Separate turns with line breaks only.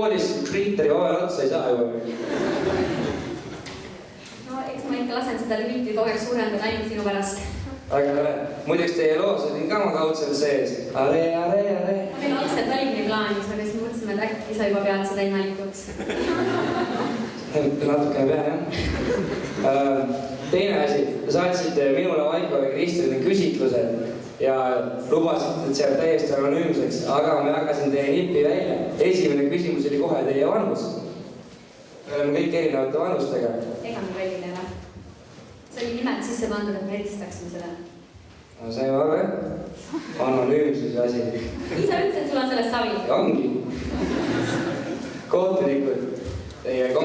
koolis kriiteri vahel otsa ei saa ju.
No eks ma ikka lasen seda limiiti kogu aeg suurendada ainult sinu pärast.
Väga tore. Muideks teie loos oli ka ma kaudselt sees. Ale.
Meil on algselt valimine plaanis, aga siis mõtlesime, et äkki sa juba pead seda imelikuks.
Natuke pean, jah. Teine asi, te saatsite minule, Vaikole ja Kristjanile küsitlused ja lubasite, et see jääb täiesti anonüümseks, aga me jagasin teie nippi välja. Esimene küsimus oli kohe teie vanus. Me oleme kõik erinevate vanustega.
Ega me välja teeme. see oli nimelt sisse pandud, et me eristaksime selle.
No saime aru, jah? Anonüümsuse asi.
Nii sa ütlesid, sul on sellest savi.
Ongi. Kohtunikud, teie kommentaar.